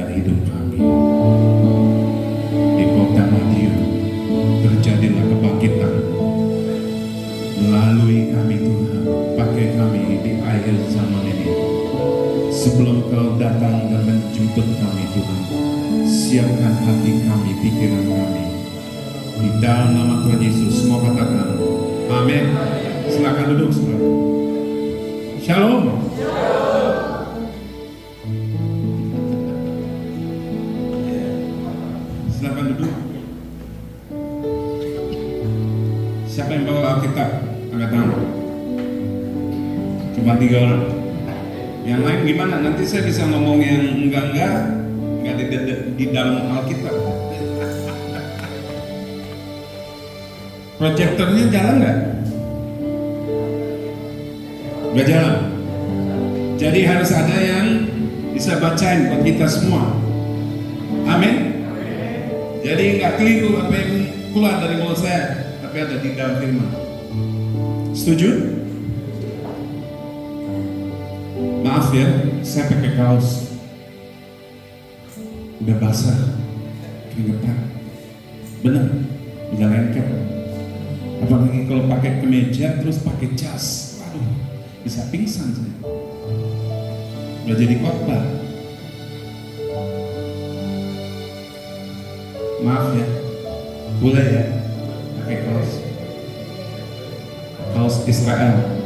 dari hidup kami. Di kota Madiun terjadilah kebangkitan melalui kami Tuhan. Pakai kami di akhir zaman ini. Sebelum Kau datang dan menjemput kami Tuhan, siapkan hati kami, pikiran kami. Di dalam nama Tuhan Yesus semua katakan amin. Silakan duduk saudara. Shalom. Silakan duduk. Siapa yang bawa Alkitab? Angkat tangan. Cuma 3 orang. Yang lain gimana? Nanti saya bisa ngomong yang enggak di dalam Alkitab. Proyektornya jalan nggak? Nggak jalan. Jadi harus ada yang bisa bacain buat kita semua. Amin. Jadi nggak keliru apa yang keluar dari mulut saya, tapi ada di dalam firman. Setuju? Maaf ya, saya pakai kaos. Udah basah, keringetan. Bener, udah lengket. Apalagi kalau pakai kemeja terus pakai jas, waduh, bisa pingsan saya. Udah jadi khotbah. Maaf ya, boleh ya pakai kaos Israel.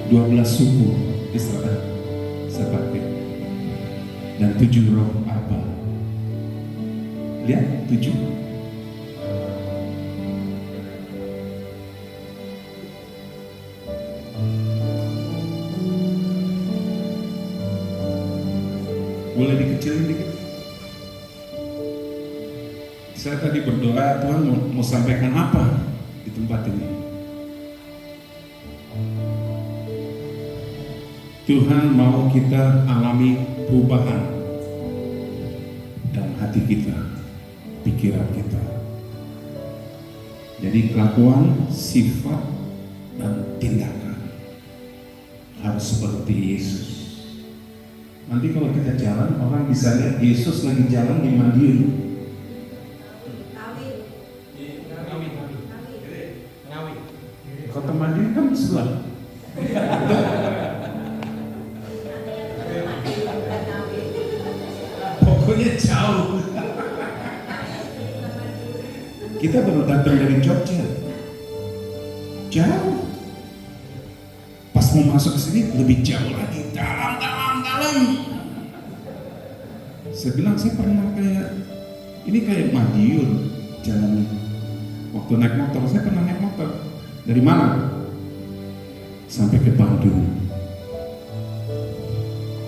12 suku Israel saya pakai dan 7 roh apa? Lihat 7. Boleh dikecilin dikit? Saya tadi berdoa, Tuhan mau sampaikan apa di tempat ini? Tuhan mau kita alami perubahan dalam hati kita, pikiran kita. Jadi kelakuan, sifat, dan tindakan harus seperti Yesus. Nanti kalau kita jalan, orang bisa lihat Yesus lagi jalan di Madiun. Kota Madiun kan sebelah. Pokoknya jauh. Kita baru datang dari Jogja. Jauh. Pas mau masuk ke sini lebih jauh lagi, dalam. Saya bilang saya pernah kayak Madiun jalannya. Waktu naik motor, saya pernah naik motor. Dari mana? Sampai ke Bandung.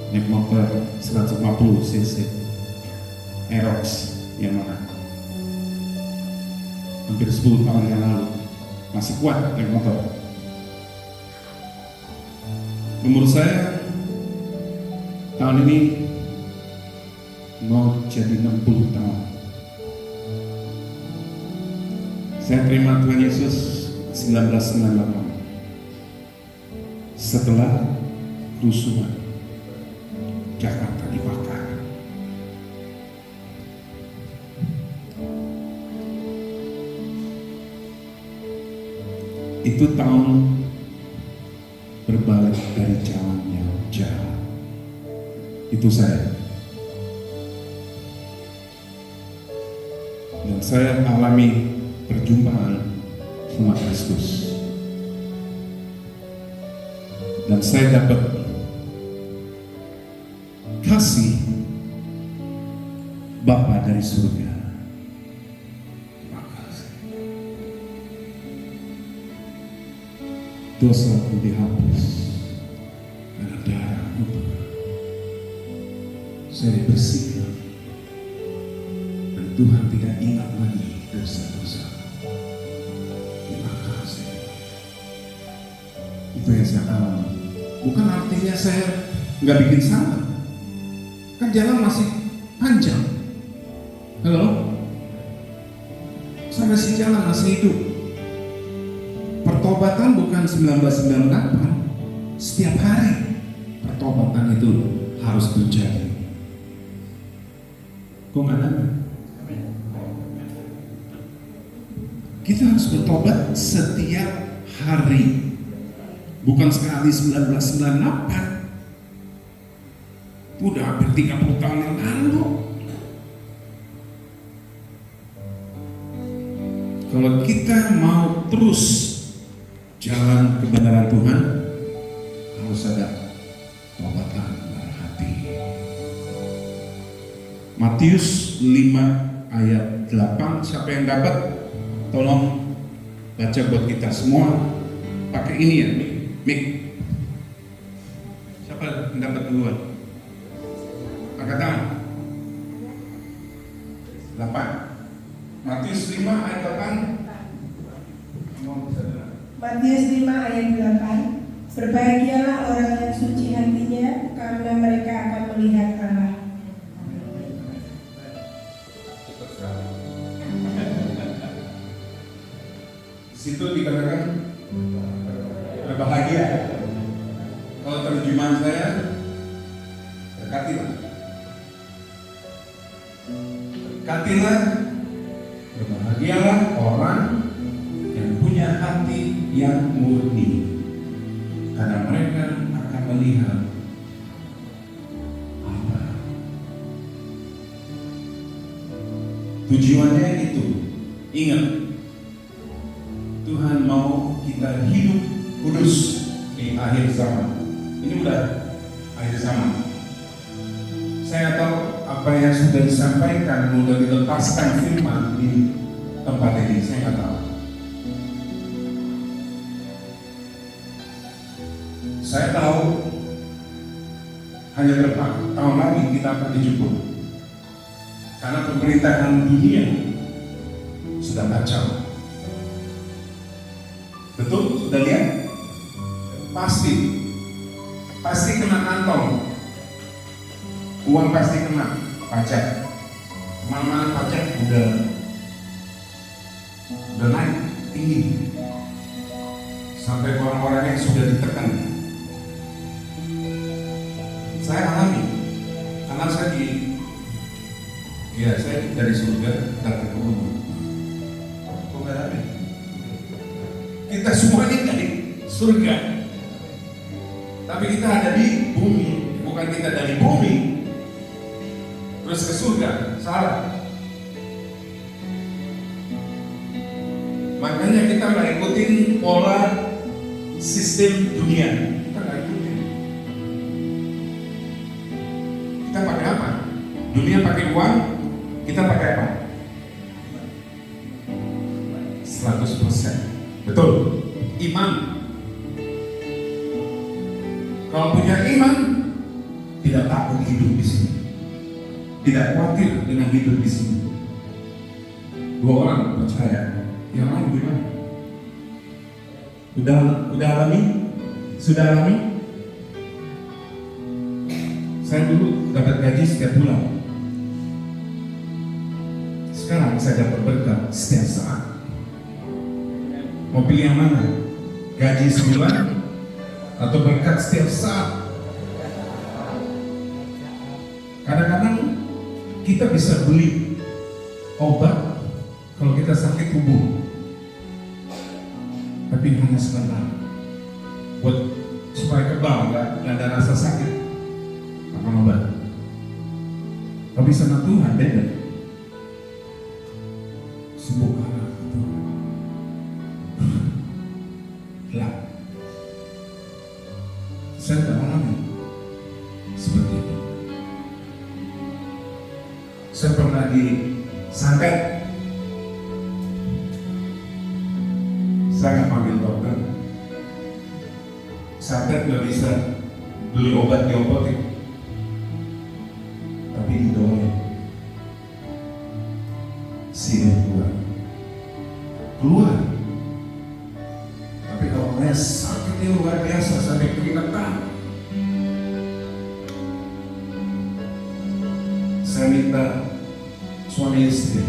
Naik motor 150 cc Aerox yang mana? Hampir 10 tahun yang lalu. Masih kuat naik motor. Umur saya tahun ini mau jadi 60 tahun. Saya terima Tuhan Yesus 1998 setelah rusuhan Jakarta dibakar. Itu tahun berbalik dari jalan yang jahat. Itu saya. Dan saya alami perjumpaan sama Kristus. Dan saya dapat kasih Bapa dari surga. Terima kasih. Dosaku dihapus karena darah-Mu. Saya dibersihkan. Tuhan tidak ingat lagi dosa-dosa. Terima kasih. Itu yang saya alami. Bukan artinya saya nggak bikin salah. Kan jalan masih panjang. Halo? Saya masih jalan, masih hidup. Pertobatan bukan 1998. Setiap hari. itu harus terjadi. Kok nggak ada? Kita harus bertobat setiap hari, bukan sekali 1998. Udah hampir 30 tahun yang lalu. Kalau kita mau terus jalan kebenaran Tuhan, harus ada tobatan dari hati. Matius 5 ayat 8, siapa yang dapat? Tolong baca buat kita semua. Pakai ini ya, mic. Siapa yang dapat duluan? Angkat tangan. 8. Matius 5 ayat 8. Matius 5 ayat 8. Berbahagialah orang yang suci hatinya, karena mereka akan melihat Allah. Di situ dikatakan berbahagia. Kalau terjemahan saya, berkatilah. Berkatilah, berbahagialah orang yang punya hati yang murni, karena mereka akan melihat Allah. Tujuannya itu, ingat, Tuhan mau kita hidup kudus di akhir zaman. Ini udah akhir zaman. Saya tahu apa yang sudah disampaikan, sudah dilepaskan firman di tempat ini, saya nggak tahu. Saya tahu hanya berapa tahun lagi kita akan dijemput, karena pemerintahan dunia sudah kacau. Betul? Sudah lihat? Pasti kena kantong. Uang pasti kena pajak. Mana pajak udah naik tinggi. Sampai orang-orang yang sudah ditekan. Saya alami, karena saya dari surga datang ke bumi. Kok nggak ada? Kita semua ini dari surga, tapi kita ada di bumi. Bukan kita dari bumi terus ke surga, salah. Makanya kita nggak ikutin pola sistem dunia. Kita nggak ikutin. Kita pakai apa? Dunia pakai uang, kita pakai apa? 100%. Betul, iman. Kalau punya iman, tidak takut hidup di sini, tidak khawatir dengan hidup di sini. 2 orang percaya, yang lain gimana? Udah alami? Sudah alami? Saya dulu dapat gaji setiap bulan. Sekarang saya dapat berkat setiap saat. Mau pilih yang mana? Gaji sebulan atau berkat setiap saat? Kadang-kadang kita bisa beli obat kalau kita sakit tubuh, tapi hanya sebentar, buat supaya kebal, nggak ada rasa sakit, makan obat. Tapi sama Tuhan beda. Sembuhkanlah Tuhan. Lah, saya tidak alami seperti itu. Saya pernah disantet. Saya nggak panggil dokter. Santet nggak bisa beli obat di apotek, tapi didoain. Sini keluar. Tapi kalau saya sakitnya luar biasa sampai keringetan, saya minta suami istri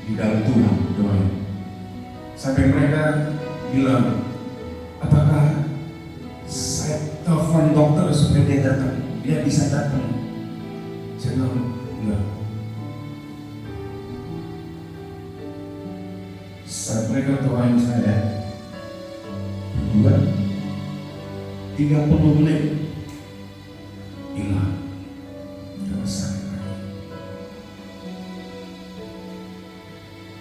di dalam Tuhan doain. Sampai mereka bilang, apakah saya telepon dokter supaya dia datang, dia bisa datang. Saya bilang, enggak. Saat mereka doain saya, 30 menit hilang, tidak besar.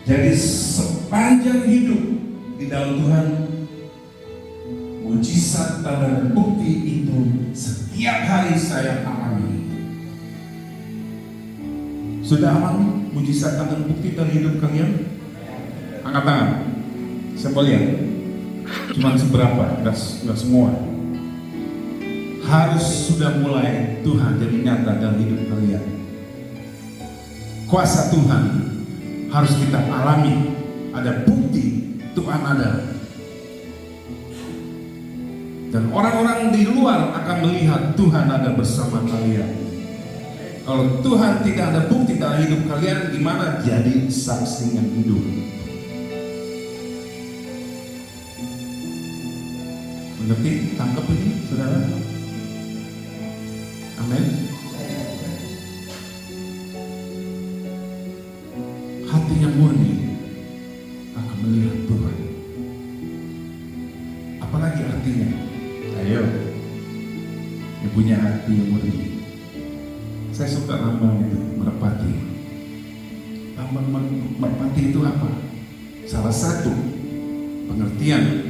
Jadi sepanjang hidup di dalam Tuhan, mujizat dan bukti itu setiap hari saya alami. Sudah alami mujizat dan bukti dalam hidup kalian? Angkat tangan. Saya mau lihat. Cuma seberapa? Enggak semua. Harus sudah mulai Tuhan jadi nyata dalam hidup kalian. Kuasa Tuhan harus kita alami. Ada bukti Tuhan ada. Dan orang-orang di luar akan melihat Tuhan ada bersama kalian. Kalau Tuhan tidak ada bukti dalam hidup kalian, gimana jadi saksi yang hidup? Mengerti? Tangkap ini, saudara? Amin. Hatinya murni akan melihat Tuhan. Apalagi artinya? Ayo, yang punya hati yang murni. Saya suka lambang itu, merpati. Lambang merpati itu apa? Salah satu pengertian.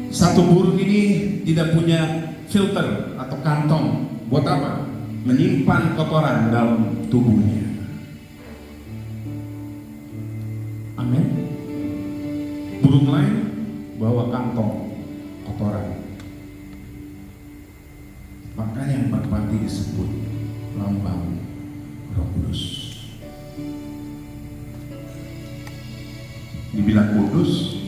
Satu burung ini tidak punya filter atau kantong. Buat apa? Menyimpan kotoran dalam tubuhnya. Amin. Burung lain bawa kantong kotoran. Makanya merpati disebut lambang Roh Kudus. Dibilang kudus,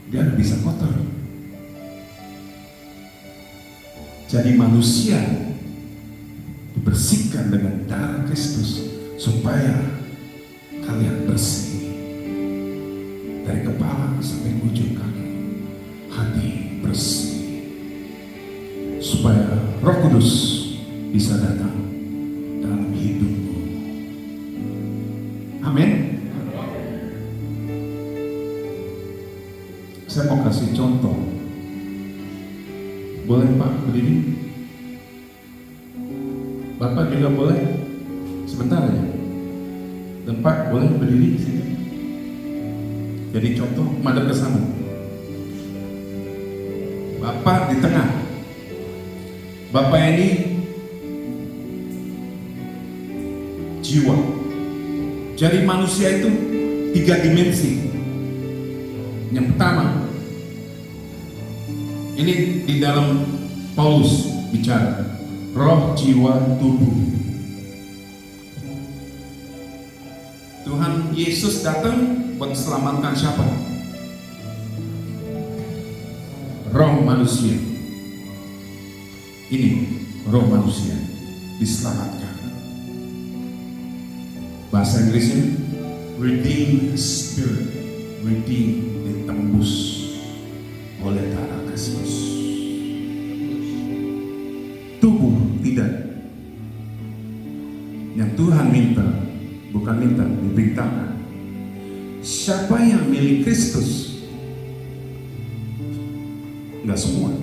dia bisa kotor. Jadi manusia dibersihkan dengan darah Kristus supaya kalian bersih dari kepala sampai ujung kaki, hati bersih, supaya Roh Kudus bisa datang dalam hidupmu. Amin. Saya mau kasih contoh. Boleh Pak berdiri? Bapak juga boleh? Sebentar aja. Dan Pak boleh berdiri di sini? Jadi contoh, madep ke sana. Bapak di tengah. Bapak ini jiwa. Jadi manusia itu 3 dimensi. Yang pertama, ini di dalam Paulus bicara roh, jiwa, tubuh. Tuhan Yesus datang buat selamatkan siapa? Roh manusia. Ini roh manusia diselamatkan. Bahasa Inggrisnya redeemed spirit. Redeemed, ditembus oleh darah Kristus. Tubuh tidak. Yang Tuhan minta, bukan minta, diberitakan. Siapa yang milik Kristus? Enggak semua.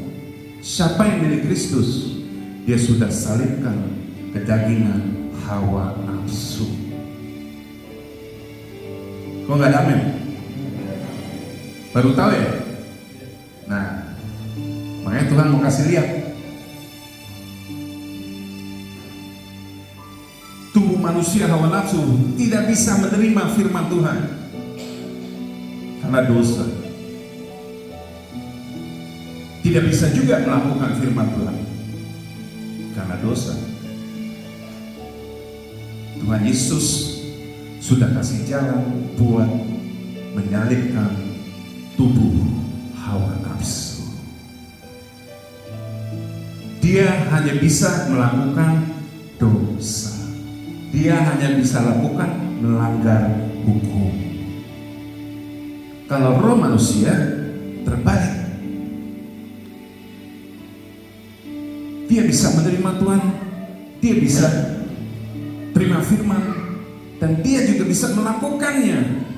Siapa yang milik Kristus? Dia sudah salibkan kedagingan hawa nafsu. Kok nggak ada amin? Baru tahu ya? Nah, makanya Tuhan mau kasih lihat. Tubuh manusia hawa nafsu tidak bisa menerima firman Tuhan karena dosa. Tidak bisa juga melakukan firman Tuhan karena dosa. Tuhan Yesus sudah kasih jalan buat menyalibkan tubuh hawa nafsu. Dia hanya bisa melakukan dosa. Dia hanya bisa lakukan melanggar hukum. Kalau roh manusia terbalik. dia bisa menerima Tuhan, dia bisa terima firman, dan dia juga bisa melakukannya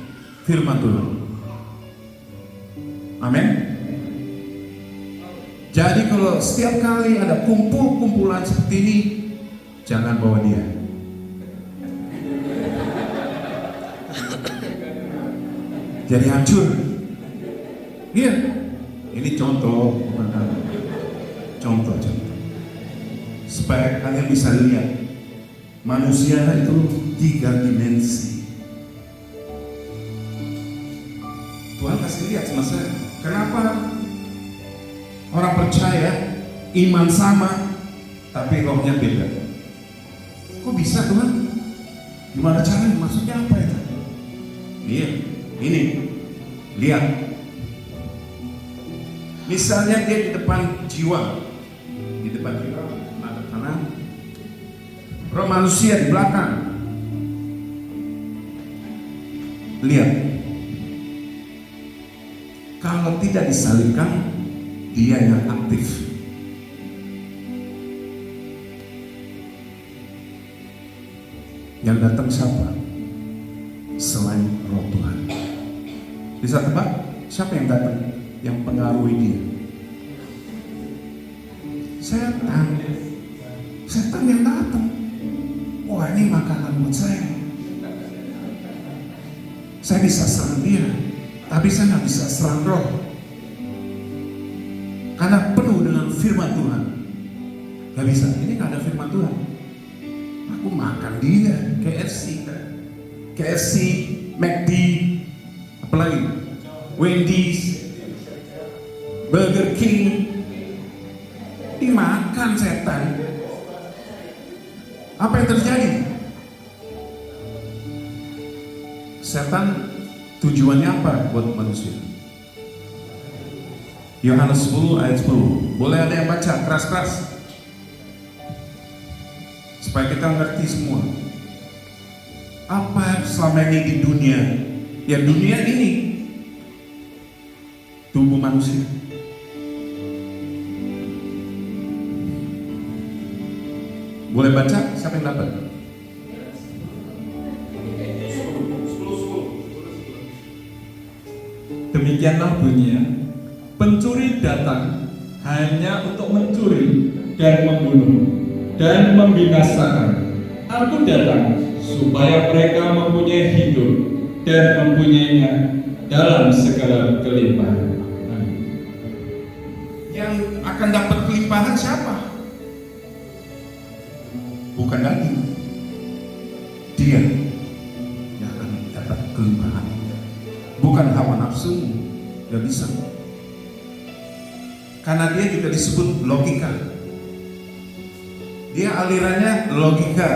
firman Tuhan. Amin. Jadi kalau setiap kali ada kumpulan seperti ini, jangan bawa dia. Jadi hancur. Iya. Ini contoh. Supaya kalian bisa lihat manusia itu 3 dimensi. Tuhan kasih lihat sama saya. Kenapa orang percaya iman sama tapi rohnya beda? Kok bisa Tuhan? Gimana caranya? Maksudnya apa itu? Iya, ini lihat. Misalnya dia di depan jiwa, mata kanan, roh manusia di belakang. Lihat, kalau tidak disalibkan, dia yang aktif. Yang datang siapa? Selain roh Tuhan. Bisa tebak siapa yang datang? Yang pengaruhi dia? Setan yang datang. Wah, ini makanan buat saya. Saya bisa serang dia, tapi saya nggak bisa serang roh, karena penuh dengan firman Tuhan. Gak bisa, ini nggak ada firman Tuhan. Aku makan dia, KFC, McD, apalagi Wendy's, Burger King, dimakan setan. Apa yang terjadi? Setan tujuannya apa buat manusia? Yohanes 10 ayat 10. Boleh ada yang baca keras-keras supaya kita ngerti semua. Apa selama ini di dunia? Ya dunia ini tubuh manusia. Boleh baca? Siapa yang dapat? Demikianlah bunyinya, pencuri datang hanya untuk mencuri dan membunuh dan membinasakan. Aku datang supaya mereka mempunyai hidup dan mempunyainya dalam segala kelimpahan. Yang akan dapat kelimpahan siapa? Bukan lagi dia yang akan dapat kelimpahan, bukan hawa nafsu. Gak bisa, karena dia juga disebut logika. Dia alirannya logika.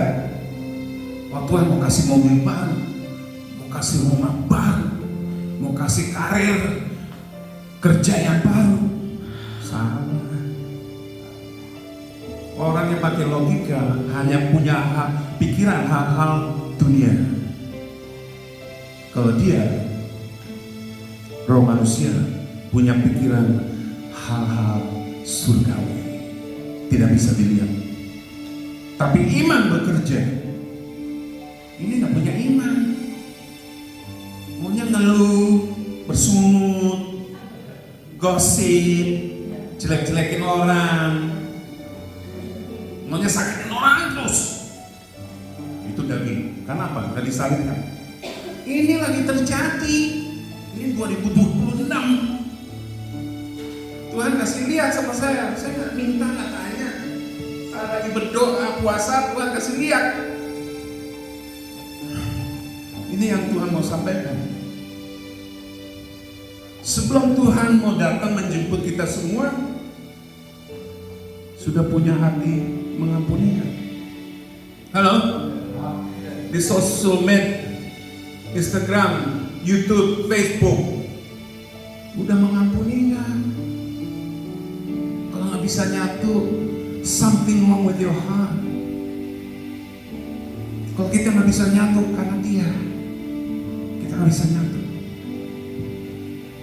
Oh, Tuhan mau kasih mobil baru, mau kasih rumah baru, mau kasih karir kerja yang baru. Salah. Orang yang pakai logika hanya punya pikiran hal-hal dunia. Kalau dia roh manusia punya pikiran hal-hal surgawi, tidak bisa dilihat. Tapi iman bekerja. Ini nggak punya iman, maunya ngeluh, bersungut, gosip, jelek-jelekin orang, maunya sakitin orang terus. Itu daging. Kenapa? Nggak disalibkan. Ini lagi terjadi. Ini 2026. Tuhan kasih lihat sama saya nggak minta, nggak tanya. Saya lagi berdoa, puasa, Tuhan kasih lihat. Ini yang Tuhan mau sampaikan. Sebelum Tuhan mau datang menjemput kita semua, sudah punya hati mengampuni kan? Halo? Di sosial media, Instagram, YouTube, Facebook, udah mengampuni kan? Kalau nggak bisa nyatu, something wrong with your heart. Kalau kita nggak bisa nyatu karena dia, kita nggak bisa nyatu.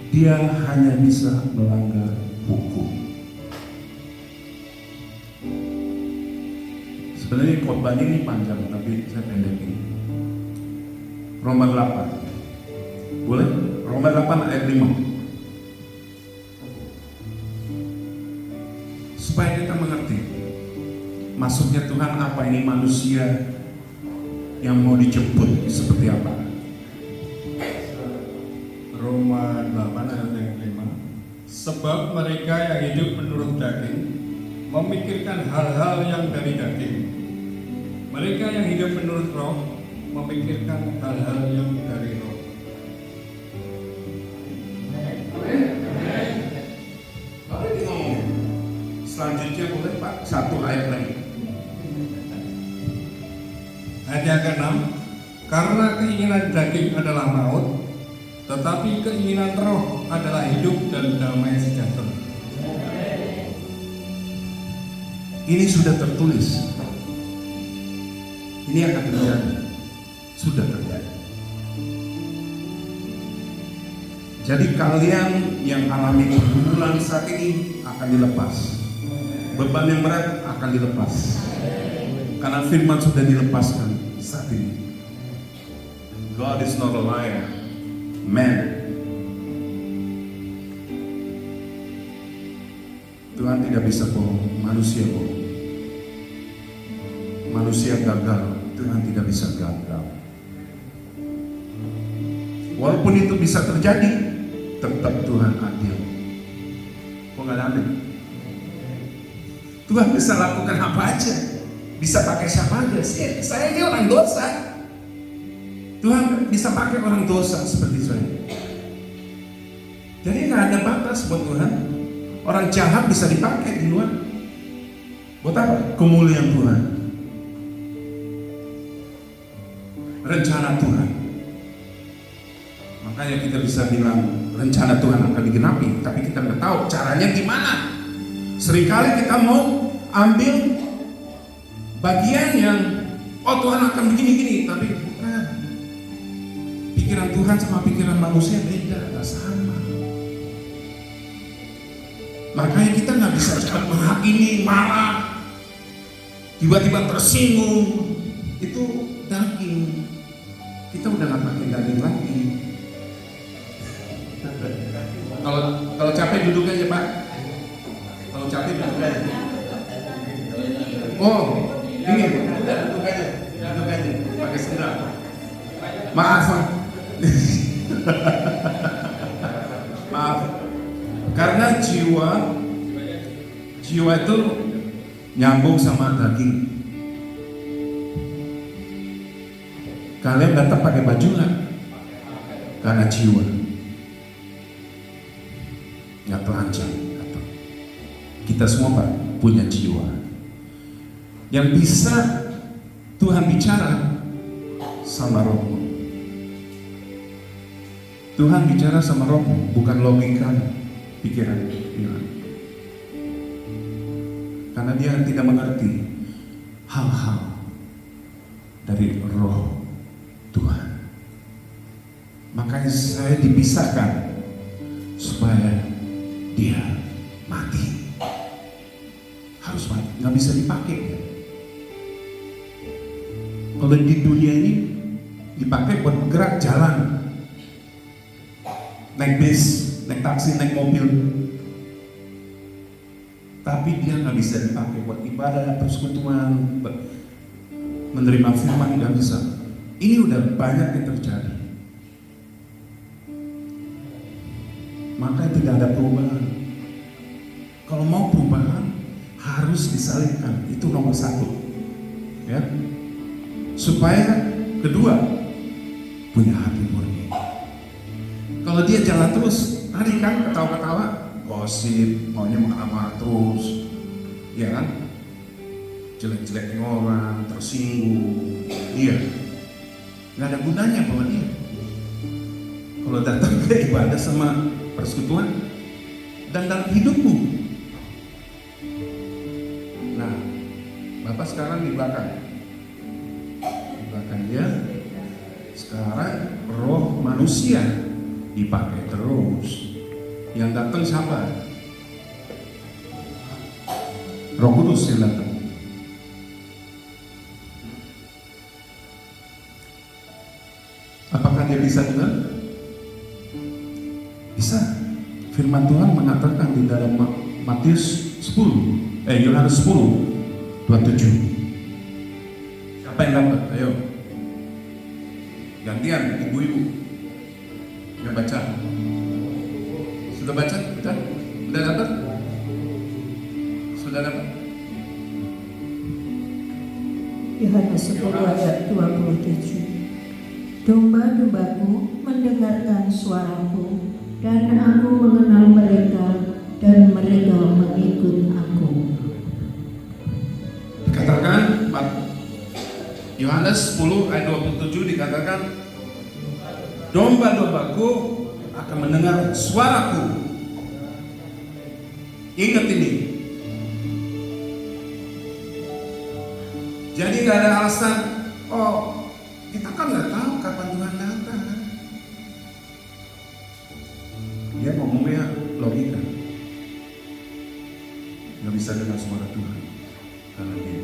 Dia hanya bisa melanggar hukum. Sebenarnya khotbah ini panjang, tapi saya pendekin. Roma 8. Boleh? Roma 8 ayat 5. Supaya kita mengerti maksudnya Tuhan apa ini manusia yang mau dijemput seperti apa. Roma 8 ayat 5. Sebab mereka yang hidup menurut daging memikirkan hal-hal yang dari daging. Mereka yang hidup menurut roh memikirkan hal-hal yang dari roh. Selanjutnya boleh Pak, satu ayat lagi. Ayat yang ke-6, karena keinginan daging adalah maut, tetapi keinginan roh adalah hidup dan damai sejahtera. Ini sudah tertulis. Ini akan terjadi. Sudah terjadi. Jadi kalian yang alami pergumulan saat ini akan dilepas. Beban yang berat akan dilepas. Karena firman sudah dilepaskan saat ini. God is not a liar. Man. Tuhan tidak bisa bohong, manusia bohong. Manusia gagal, Tuhan tidak bisa gagal. Walaupun itu bisa terjadi, tetap Tuhan adil. Kok nggak ada? Tuhan bisa lakukan apa aja, bisa pakai siapa aja. Saya ini orang dosa. Tuhan bisa pakai orang dosa seperti saya. Jadi nggak ada batas buat Tuhan. Orang jahat bisa dipakai di luar. Buat apa? Kemuliaan Tuhan. Rencana Tuhan. Makanya kita bisa bilang rencana Tuhan akan digenapi, tapi kita nggak tahu caranya gimana. Seringkali kita mau ambil bagian yang Tuhan akan begini-gini, tapi bukan. Pikiran Tuhan sama pikiran manusia beda, nggak sama. Makanya kita nggak bisa cepat menghakimi, marah, tiba-tiba tersinggung. Itu daging. Kita udah nggak pakai daging lagi. Kalau capek duduk aja Pak. Kalau capek duduk aja. Oh, ini udah duduk aja, pakai sendal. Maaf, Pak. Maaf. Karena jiwa itu nyambung sama daging. Kalian datang pakai baju nggak? Karena jiwa. Nggak telanjang. Kita semua Pak punya jiwa. Yang bisa Tuhan bicara sama rohmu. Tuhan bicara sama rohmu, bukan logika, pikiran. Karena dia tidak mengerti hal-hal dari roh Tuhan. Makanya saya dipisahkan supaya dia mati. Harus mati, nggak bisa dipakai. Kalau di dunia ini dipakai buat bergerak jalan, naik bis, naik taksi, naik mobil. Tapi dia nggak bisa dipakai buat ibadah, persekutuan, menerima firman, nggak bisa. Ini udah banyak yang terjadi. Maka tidak ada perubahan. Kalau mau perubahan harus disalibkan, itu nomor satu, ya. Supaya kedua punya hati murni. Kalau dia jalan terus, tadi kan ketawa-ketawa, gosip, maunya marah-marah terus, ya kan? Jelek-jelekin orang, tersinggung, iya. Nggak ada gunanya bahwa dia. Kalau datang ke ibadah sama persekutuan dan dalam hidupmu. Nah, Bapak sekarang di belakang. Di belakang dia. Sekarang roh manusia dipakai terus. Yang datang siapa? Roh Kudus yang datang. dia bisa dengar? Bisa. Firman Tuhan mengatakan di dalam Matius 10, Yohanes 10, 27. Siapa yang dapat? Ayo. Gantian, ibu-ibu. Yang baca. Sudah baca? Sudah dapat? Sudah dapat? Yohanes 10 ayat 27. Domba-dombaku mendengarkan suaraku, dan aku mengenal mereka, dan mereka mengikut aku. Dikatakan Yohanes 10 ayat 27 dikatakan, domba-dombaku akan mendengar suaraku. Ingat ini. Jadi gak ada alasan, oh kita kan gak tahu kapan Tuhan datang. Dia ngomongnya logika. Gak bisa dengar suara Tuhan karena dia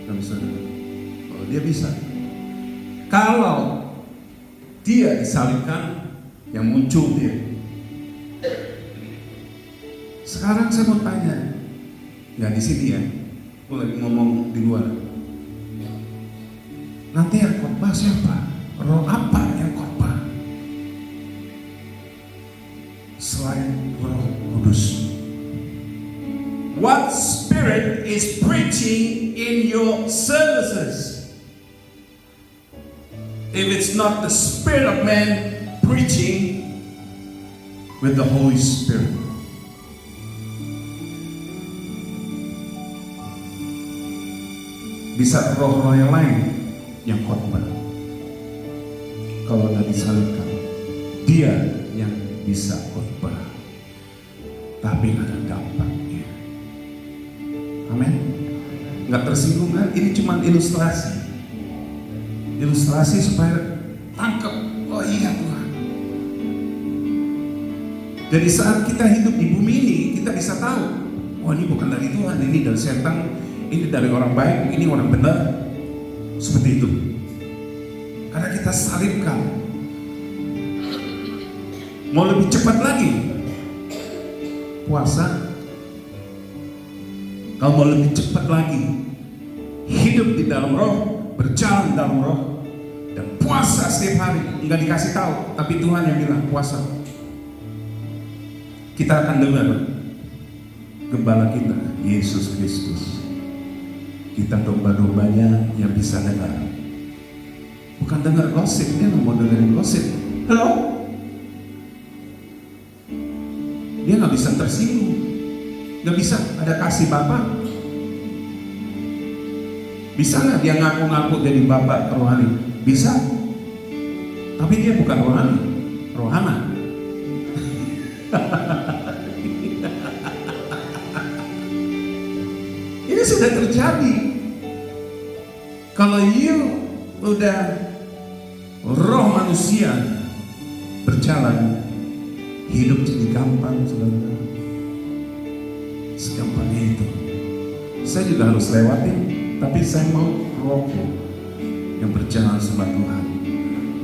gak bisa dengar. Oh, dia bisa. Kalau dia disalibkan, yang muncul dia. Sekarang saya mau tanya, nggak di sini ya, aku lagi ngomong di luar. Nanti yang khotbah siapa? Roh apa yang khotbah? Selain Roh Kudus. What spirit is preaching in your services? If it's not the Spirit of man preaching with the Holy Spirit. Bisa roh-roh yang lain yang khotbah. Kalau nggak disalibkan, dia yang bisa khotbah, tapi nggak ada dampaknya. Amin. Nggak tersinggung kan? Ini cuma ilustrasi. Ilustrasi supaya tangkap. Oh iya Tuhan. Jadi saat kita hidup di bumi ini, kita bisa tahu, oh ini bukan dari Tuhan, ini dari setan, ini dari orang baik, ini orang benar. Seperti itu. Karena kita salibkan. Mau lebih cepat lagi puasa. Kalau mau lebih cepat lagi hidup di dalam Roh, berjalan dalam Roh, dan puasa setiap hari. Enggak dikasih tahu, tapi Tuhan yang bilang puasa. Kita akan dengar Gembala kita, Yesus Kristus. Kita domba-dombanya yang bisa dengar. Bukan dengar gosip, dia nggak mau dengerin gosip. Halo? Dia nggak bisa tersinggung, nggak bisa ada kasih Bapak. Bisa nggak dia ngaku-ngaku jadi Bapak rohani? Bisa. Tapi dia bukan rohani, rohana. Ini sudah terjadi. Kalau you udah roh manusia berjalan, hidup jadi gampang, saudara. Segampangnya itu. Saya juga harus lewatin, tapi saya mau rohku yang berjalan sama Tuhan.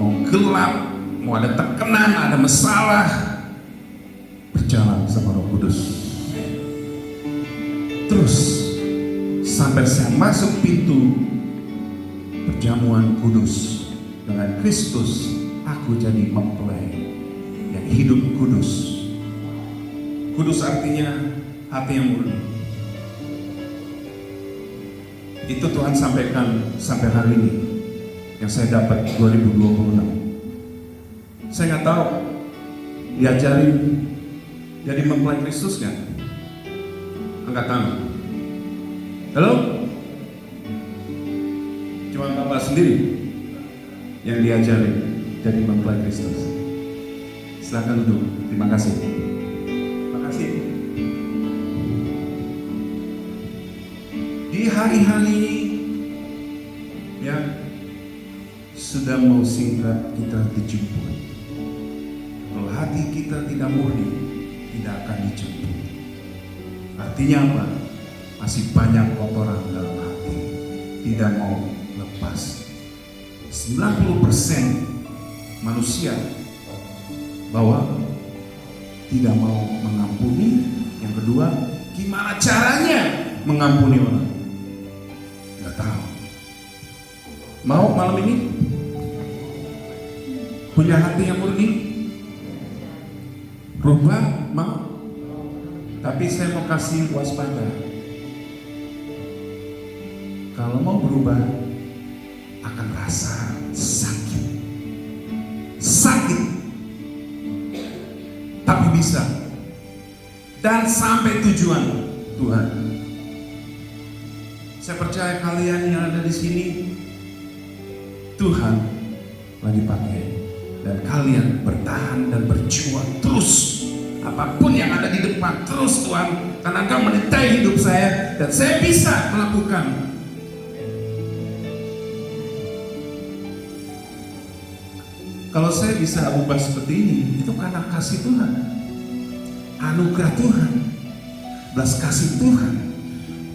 Mau gelap, mau ada tekanan, ada masalah, berjalan sama Roh Kudus. Terus sampai saya masuk pintu perjamuan kudus dengan Kristus, aku jadi mempelai yang hidup kudus. Kudus artinya hati yang murni. Itu Tuhan sampaikan sampai hari ini yang saya dapat 2026. Saya nggak tahu diajarin jadi mempelai Kristus kan? Angkat tangan. Halo? Cuma Bapak sendiri yang diajarin jadi mempelai Kristus. Silakan duduk. Terima kasih. Terima kasih. Di hari-hari ini, ya, sudah mau singkat kita dijemput. Kalau hati kita tidak murni, tidak akan dijemput. Artinya apa? Masih banyak kotoran dalam hati, tidak mau lepas. 90% manusia bahwa tidak mau mengampuni. Yang kedua, gimana caranya mengampuni orang? Nggak tahu. Mau malam ini punya hati yang murni, berubah, mau. Tapi saya mau kasih waspada. Kalau mau berubah, akan rasa sakit. Sakit. Tapi bisa. Dan sampai tujuan Tuhan. Saya percaya kalian yang ada di sini, Tuhan lagi pakai. Dan kalian bertahan dan berjuang terus. Apapun yang ada di depan, terus Tuhan, karena Engkau menyertai hidup saya dan saya bisa melakukan. Kalau saya bisa ubah seperti ini, itu karena kasih Tuhan, anugerah Tuhan, belas kasih Tuhan,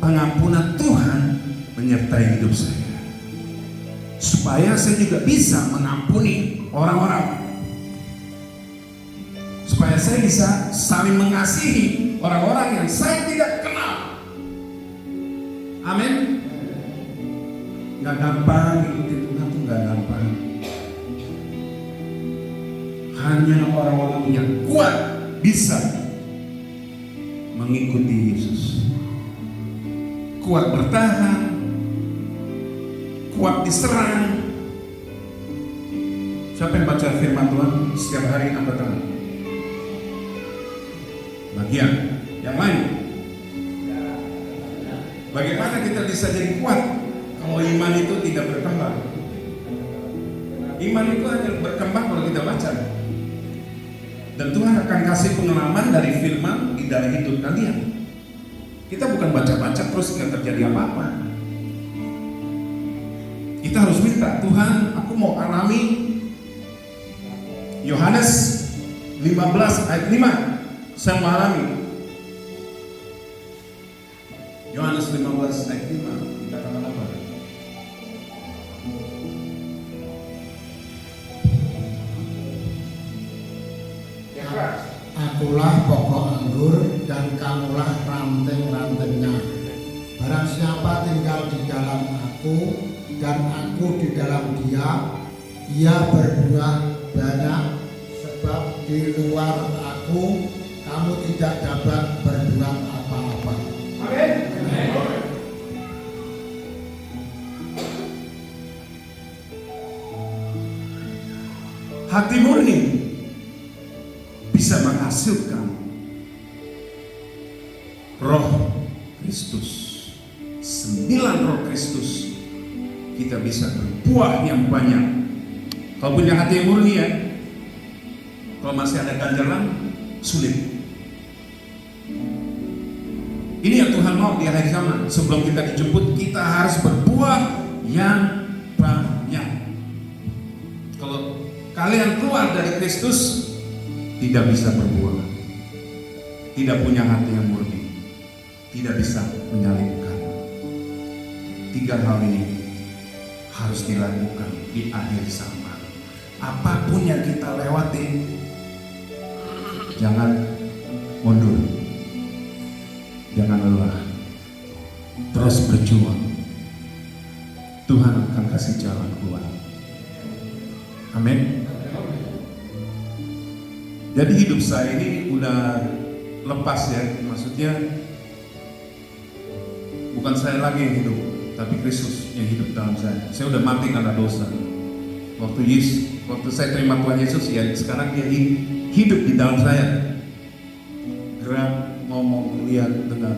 pengampunan Tuhan menyertai hidup saya, supaya saya juga bisa mengampuni orang-orang, supaya saya bisa saling mengasihi orang-orang yang saya tidak kenal. Amin. Gak gampang ikuti Tuhan, itu gak gampang. Hanya orang-orang yang kuat bisa mengikuti Yesus, kuat bertahan, kuat diserang. Siapa yang baca firman Tuhan setiap hari angkat tangan? Bagian yang lain. Bagaimana kita bisa jadi kuat kalau iman itu tidak berkembang? Iman itu hanya berkembang kalau kita baca. Dan Tuhan akan kasih pengalaman dari firman di dalam hidup kalian. Kita bukan baca-baca terus nggak terjadi apa-apa. Kita harus minta, Tuhan, aku mau alami Yohanes 15 ayat 5. Saya mau alami Yohanes 15 ayat 5. Dikatakan apa? Akulah pokok anggur dan kamulah ranting-rantingnya. Barang siapa tinggal di dalam aku dan aku di dalam dia, ia berbuah banyak, sebab di luar aku kamu tidak dapat berbuat apa-apa. Amin. Hati murni bisa menghasilkan roh Kristus. 9 roh Kristus. Kita bisa berbuah yang banyak. Kalau punya hati yang murni ya. Kalau masih ada ganjalan, sulit. Ini yang Tuhan mau di akhir zaman. Sebelum kita dijemput, kita harus berbuah yang banyak. Kalau kalian keluar dari Kristus, tidak bisa berbuah, tidak punya hati yang murni, tidak bisa menyalibkan. 3 hal ini harus dilakukan di akhir zaman. Apapun yang kita lewati, jangan mundur, jangan lelah, terus berjuang. Tuhan akan kasih jalan keluar. Amin. Jadi hidup saya ini udah lepas ya, maksudnya bukan saya lagi yang hidup, tapi Kristus yang hidup dalam saya. Saya udah mati karena dosa. Waktu saya terima Tuhan Yesus, ya sekarang dia hidup di dalam saya. Gerak, ngomong, lihat, dengar.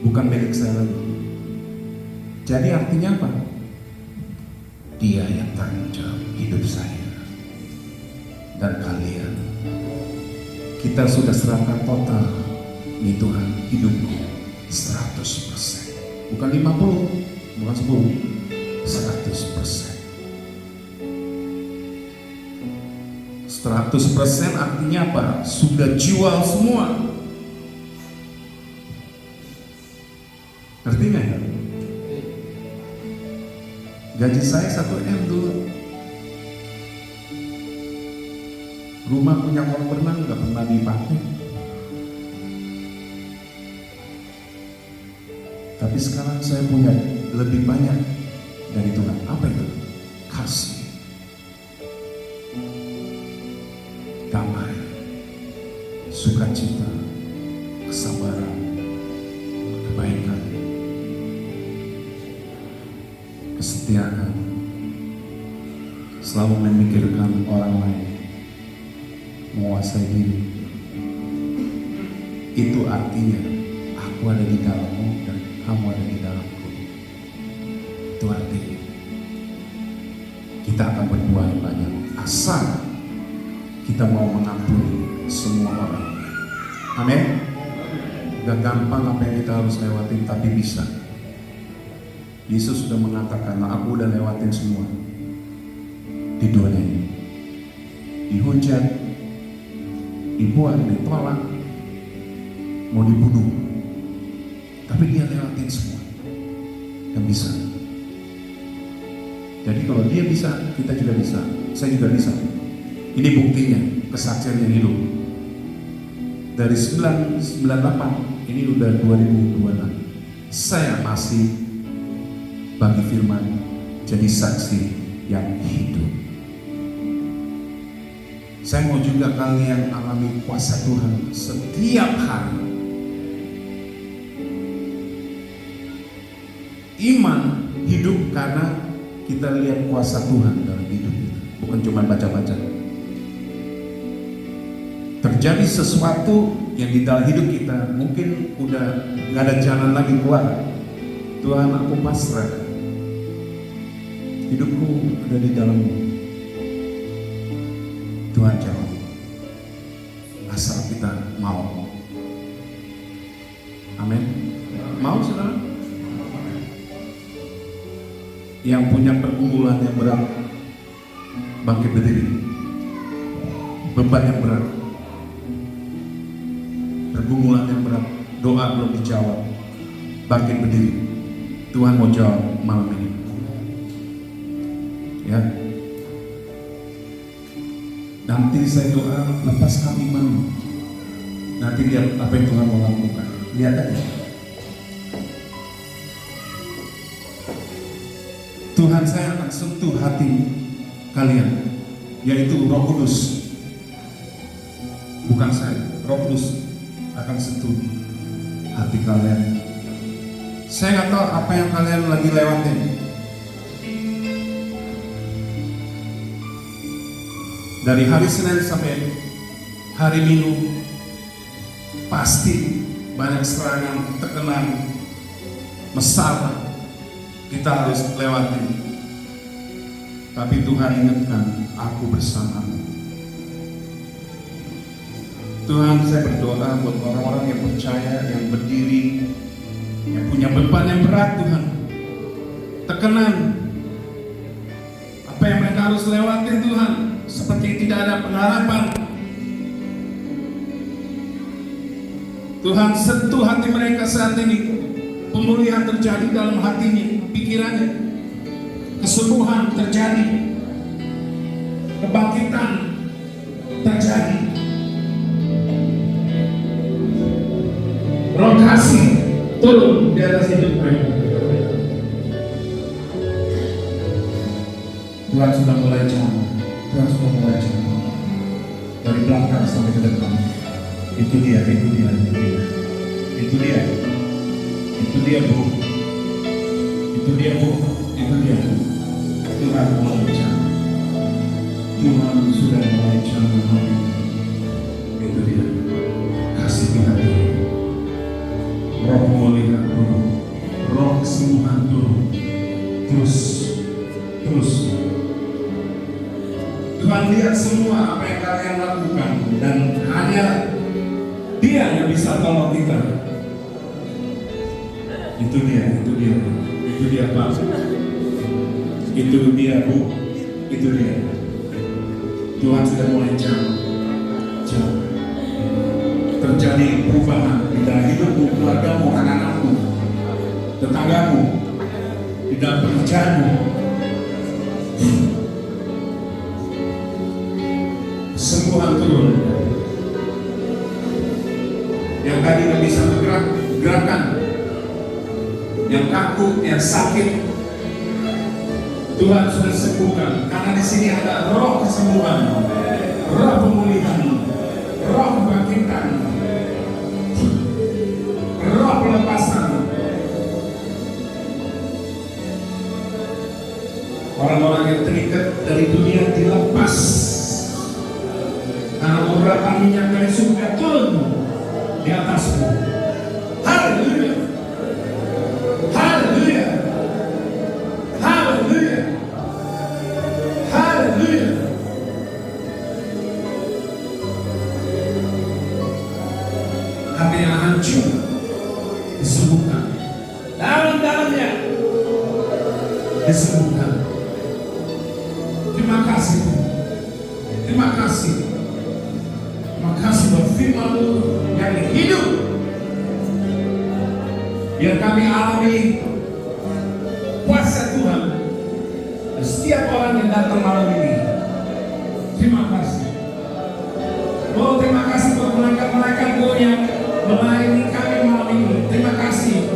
Bukan milik saya lagi. Jadi artinya apa? Dia yang tanggung jawab hidup saya dan kalian. Kita sudah serahkan total nih Tuhan, hidupku 100%. Bukan 50, bukan 10, 100%. 100% artinya apa? Sudah jual semua. Ngerti nggak ya? Gaji saya 1 M dulu. Rumah punya kolam renang nggak pernah dipakai. Tapi sekarang saya punya lebih banyak dari Tuhan. Apa itu? Kasih, damai, sukacita, kesabaran, kebaikan, kesetiaan, selalu memikirkan orang lain, menguasai diri. Itu artinya aku ada di dalammu dan kamu ada di dalamku. Itu artinya kita akan berbuat banyak asal kita mau mengampuni semua orang. Amin. Gak gampang apa yang kita harus lewatin, tapi bisa. Yesus sudah mengatakan, aku udah lewatin semua di dunia ini. Dihujat, dibuang, ditolak, mau dibunuh, tapi dia lewatin semua dan bisa. Jadi kalau dia bisa, kita juga bisa. Saya juga bisa. Ini buktinya, kesaksian yang hidup. Dari 1998, ini udah 2026. Saya masih bagi firman jadi saksi yang hidup. Saya mau juga kalian alami kuasa Tuhan setiap hari. Iman hidup karena kita lihat kuasa Tuhan dalam hidup kita, bukan cuma baca-baca. Terjadi sesuatu yang di dalam hidup kita, mungkin udah gak ada jalan lagi keluar. Tuhan, aku pasrah, hidupku ada di dalam-Mu. Tuhan jawab, asal kita mau. Amin. Mau saudara? Yang punya pergumulan yang berat, bangkit berdiri. Beban yang berat, pergumulan yang berat, doa belum dijawab, bangkit berdiri. Tuhan mau jawab malam ini. Ya. Nanti saya doa, lepaskan imanmu. Nanti lihat apa yang Tuhan mau lakukan. Lihat aja. Tuhan, saya akan sentuh hati kalian, yaitu Roh Kudus. Bukan saya, Roh Kudus akan sentuh hati kalian. Saya nggak tahu apa yang kalian lagi lewatin. Dari hari Senin sampai hari Minggu, pasti banyak serangan, tekanan, masalah kita harus lewati. Tapi Tuhan ingatkan, aku bersamamu. Tuhan, saya berdoa buat orang-orang yang percaya, yang berdiri, yang punya beban yang berat, Tuhan. Tekanan, apa yang mereka harus lewatin, Tuhan, seperti tidak ada pengharapan. Tuhan, sentuh hati mereka saat ini. Pemulihan terjadi dalam hatinya, pikirannya. Kesembuhan terjadi. Kebangkitan terjadi. Roh kasih turun di atas hidup mereka. Tuhan sudah mulai jalan. Tuhan sudah mulai jalan. Dari belakang sampai ke depan. Itu dia, itu dia, itu dia. Itu dia. Itu dia, Bu. Itu dia, Bu. Itu dia. Tuhan mulai jalan. Tuhan sudah mulai jalan hari ini. Itu dia. Kasih Tuhan turun. Roh pemulihan turun. Roh kesembuhan turun. Terus. Tuhan lihat semua apa yang kalian lakukan, dan hanya Dia yang bisa tolong kita. Itu dia Pak. Itu dia, Bu. Itu dia. Tuhan sudah mulai jalan. Terjadi perubahan di dalam hidupmu, keluargamu, anak-anakmu, tetanggamu, di dalam pekerjaanmu. Tuhan turun. Yang tadi tidak bisa gerakan, yang kaku, yang sakit, Tuhan sudah sembuhkan. Karena di sini ada roh kesembuhan, roh pemulihan, roh kebangkitan, roh pelepasan. Orang-orang yang terikat dari dunia dilepas. Karena beberapa minyak dari surga turun di atasmu. Haleluya. Haleluya. Haleluya. Haleluya. Hati yang hancur disembuhkan. Dalam-dalamnya disembuhkan. Terima kasih. Terima kasih. Terima kasih buat firman-Mu yang hidup. Biar kami alami kuasa Tuhan dan setiap orang yang datang malam ini. Terima kasih. Oh, terima kasih buat malaikat-malaikat-Mu yang melayani kami malam ini. Terima kasih.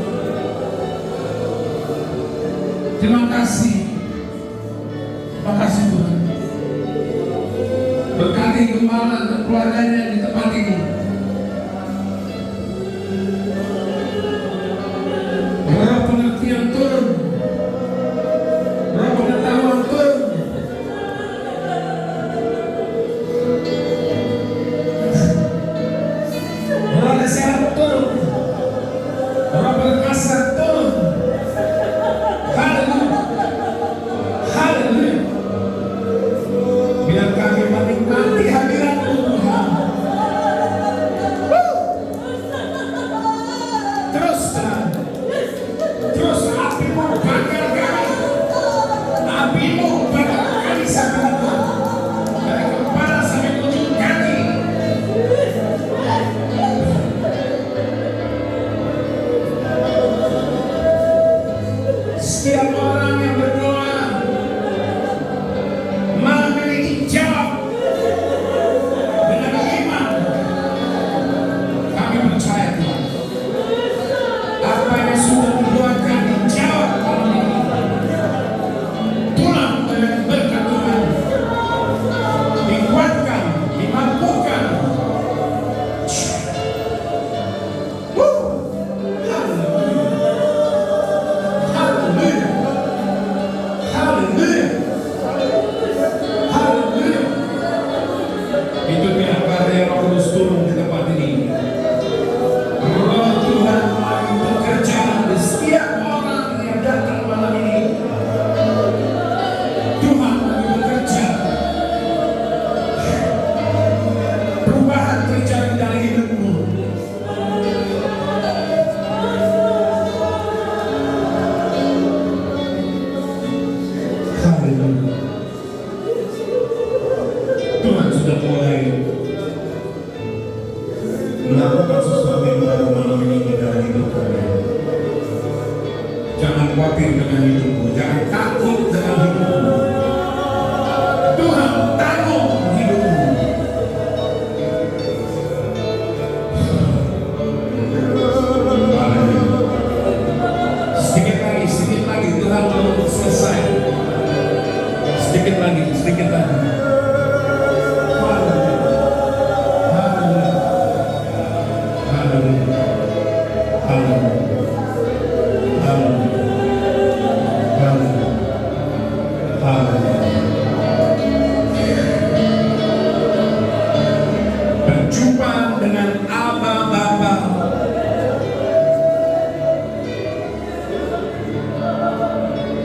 Terima kasih. Terima kasih Tuhan. Berkati gembala dan keluarganya di tempat ini. Roh pengertian turun, roh pengetahuan turun. Roh nasihat turun, roh perkasa turun. Haleluya, haleluya. Biar kami menikmati hadirat-Mu Tuhan. Terus Tuhan, terus api-Mu bakar kami. Api-Mu bakar kami sampai Tuhan. Dari kepala sampai ujung kaki. Setiap orang yang berdoa malam ini dijawab dengan iman. Kami percaya Tuhan, apa yang sudah didoakan dijawab malam ini. Pulang dengan berkat Tuhan, dikuatkan, dimampukan. Haleluya, haleluya, haleluya. Itu dia karya Roh Kudus turun di tempat ini. Roh Tuhan lagi bekerja di setiap orang yang datang malam ini. Tuhan lagi bekerja. Perubahan terjadi dalam hidupmu. Haleluya. Tuhan sudah mulai melakukan sesuatu yang baru malam ini di dalam hidup kalian. Jangan khawatir dengan hidupmu, jangan takut dengan hidupmu. Tuhan tanggung hidupmu. Haleluya. Sedikit lagi Tuhan belum selesai. Sedikit lagi. Berjumpa dengan Aba Bapa.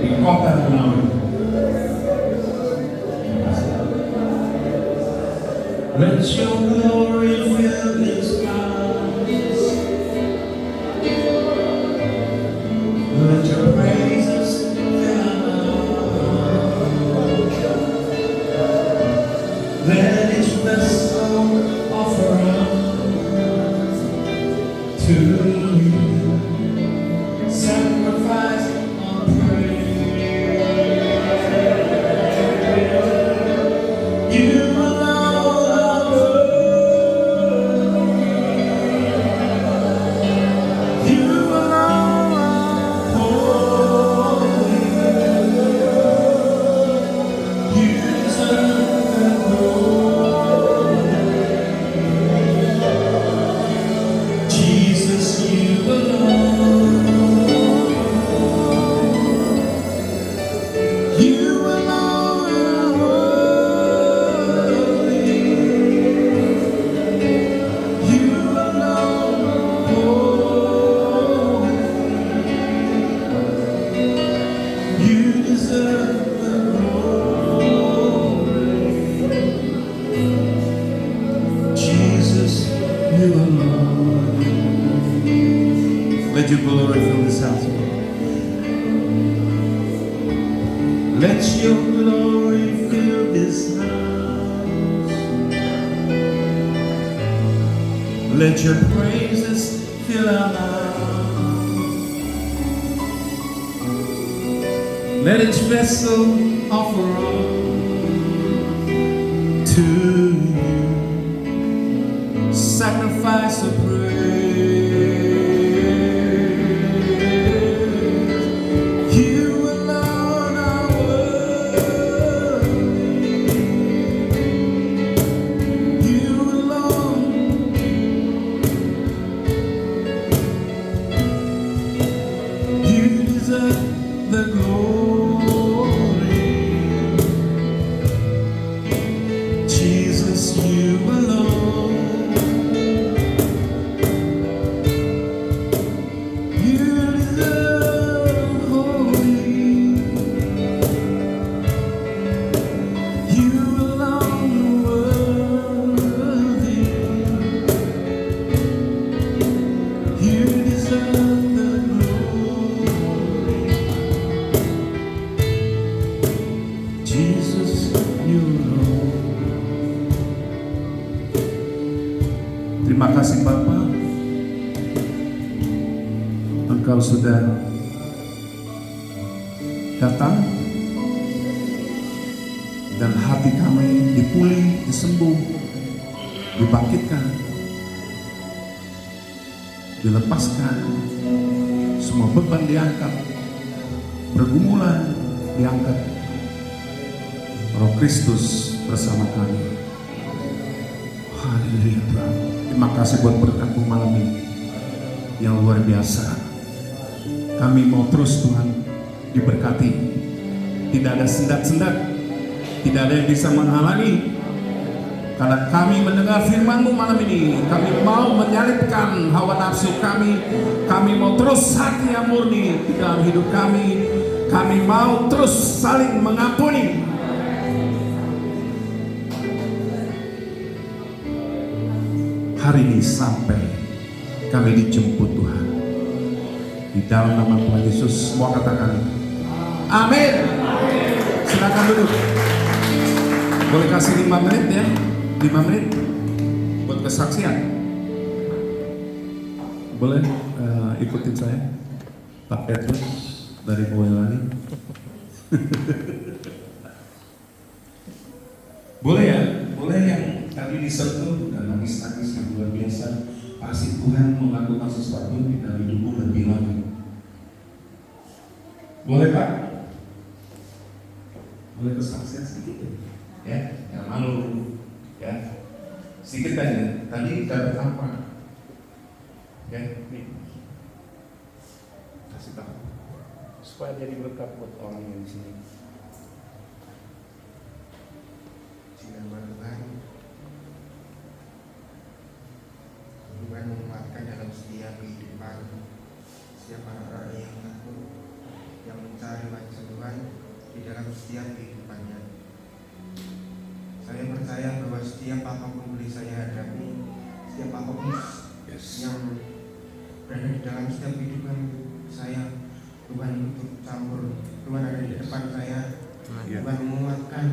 Di kota Romawi. Let your glory fill this house. Let your praises fill our mouth. Let each vessel offer up to you sacrifice of praise. You alone are Let your glory fill this house. Let your glory fill this house. Let your praises fill our mouth. Let each vessel offer up to you sacrifice of praise. You alone are worthy. You alone. You deserve the glory. Jesus, you alone. You deserve holy. You alone worthy. You deserve the glory. Jesus, you alone. Terima kasih Bapa, Engkau sudah datang dan hati kami dipulih, disembuh, dibangkitkan, dilepaskan, semua beban diangkat, pergumulan diangkat. Roh Kristus bersama kami. Haleluya Tuhan. Terima kasih buat berkat-Mu malam ini yang luar biasa. Kami mau terus Tuhan diberkati. Tidak ada sendat-sendat, tidak ada yang bisa menghalangi. Karena kami mendengar firman-Mu malam ini, kami mau menyalipkan hawa nafsu kami. Kami mau terus hati yang murni di dalam hidup kami. Kami mau terus saling mengampuni. Hari ini sampai kami dijemput Tuhan. Di dalam nama Tuhan Yesus semua katakan amin. Silakan duduk. Boleh kasih 5 menit ya, 5 menit buat kesaksian. Boleh ikutin saya, Pak Petrus dari Boyolali. Boleh ya, boleh yang tadi disentuh dan nangis-nangis yang luar biasa. Pasti Tuhan melakukan sesuatu di dalam hidupmu lebih lagi. Boleh Pak? Boleh kesaksian sedikit ya? Jangan malu ya. Sedikit aja. Tadi dapat apa? Ya, nih. Kasih tahu supaya jadi berkat buat orang yang di sini. Tuhan menguatkan dalam setiap kehidupan setiap orang-orang yang takut, yang mencari wajah Tuhan di dalam setiap kehidupannya. Saya percaya bahwa setiap apapun boleh saya hadapi, setiap apapun yang berada di dalam setiap kehidupan saya, Tuhan untuk campur, Tuhan ada di depan saya, Tuhan menguatkan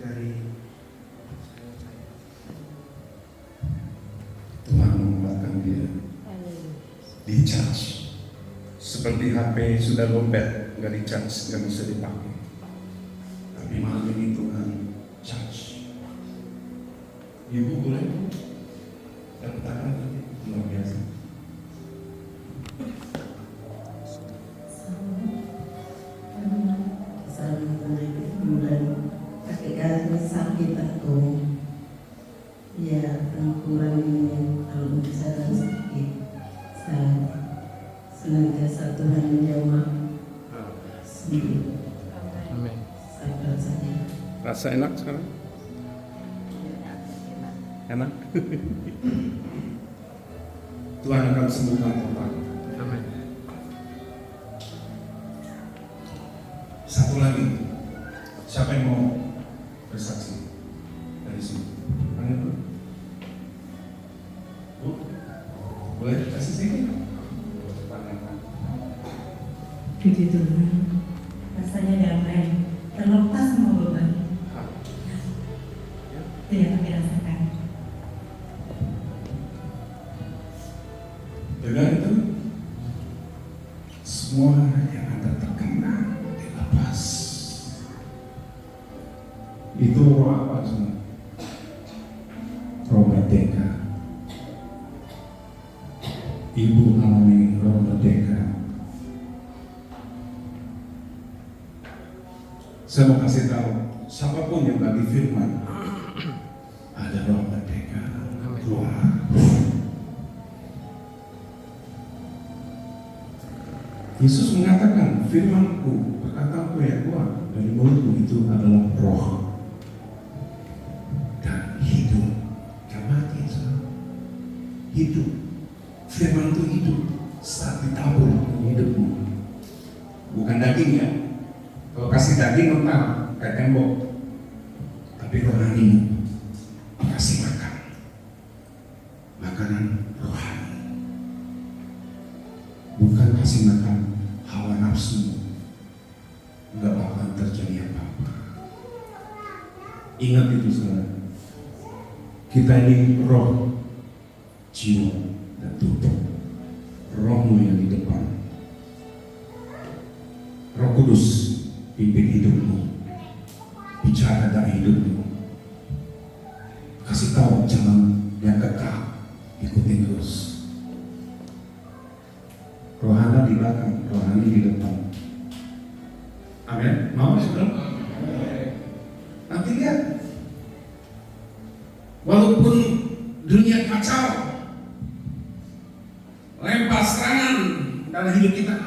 dari Tuhan menguatkan dia di charge. Seperti HP sudah lowbat, nggak di charge, nggak bisa dipakai. Tapi malam ini Tuhan charge. Ibu boleh tepuk tangan tadi, luar biasa. Bulan ketika sakit aku ya kurang ini kalau bicara sakit saya senantiasa Tuhan menjawab sendiri. Amin. Sabar saja. Rasa enak sekarang? Enak? Tuhan akan sembuhkan total. Amin. Satu lagi, siapa yang mau bersaksi dari sini? Ayo. Bu, boleh kasih sini? Puji Tuhan, rasanya damai, terlepas semua beban. Itu yang kami rasakan. Dengar itu? Semua yang Anda terkena dilepas. Itu roh apa semua? Roh merdeka. Ibu alami roh merdeka. Saya mau kasih tahu, siapapun yang bagi firman, ada roh merdeka keluar. Yesus mengatakan, firman-Ku, perkataanku yang keluar dari mulutku itu adalah roh dan hidup. Gak mati, saudara. Hidup. Firman itu hidup saat ditabur di hidupmu. Bukan daging ya. Kalau kasih daging mentah kayak tembok. Tapi rohani kasih makan. Makanan rohani. Bukan kasih makan hawa nafsu, nggak bakalan terjadi apa-apa. Ingat itu saudara. Kita ini roh, jiwa, dan tubuh. Rohmu yang di depan. Roh Kudus pimpin hidupmu, bicara dalam hidupmu, kasih tahu jalan yang kekal, ikutin terus. Rohana di belakang, rohani di depan. Amin. Mau saudara? Nanti lihat. Walaupun dunia kacau, lempar serangan dalam hidup kita,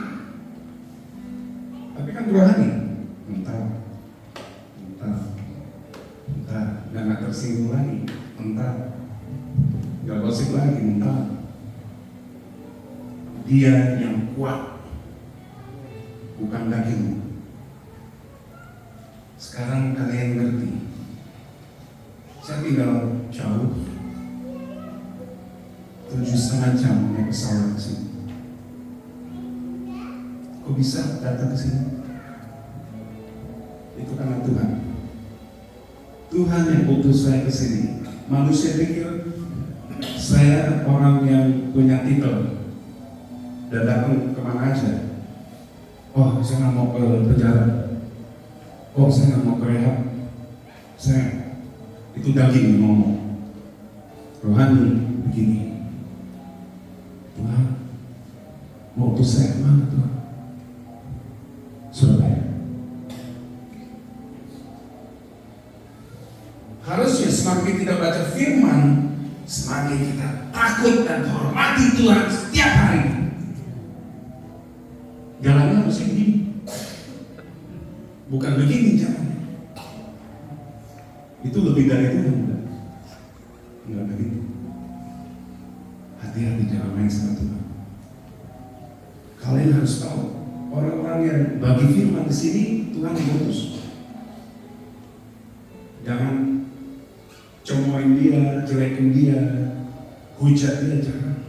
tapi kan rohani. Entar, nggak tersinggung lagi. Entar, nggak gosip lagi. Entar. Dia yang kuat, bukan daging. Sekarang kalian ngerti. Saya tinggal jauh 7,5 jam naik pesawat ke sini. Kok bisa datang ke sini? Itu karena Tuhan. Tuhan yang utus saya ke sini. Manusia pikir saya orang yang punya titel dan datang kemana aja. Oh, saya nggak mau ke penjara. Oh, saya nggak mau ke rehab. Saya itu daging yang ngomong. Rohani begini. Tuhan, mau utus saya kemana Tuhan? Surabaya. Harusnya semakin kita baca firman, semakin kita takut dan hormati Tuhan setiap hari. Jalannya harus begini, bukan begini jalannya. Itu lebih dari itu, enggak begitu. Hati-hati jangan main sama Tuhan. Kalian harus tahu, orang-orang yang bagi firman di sini Tuhan diutus. Jangan cemoin dia, jelekin dia, hujat dia, jangan.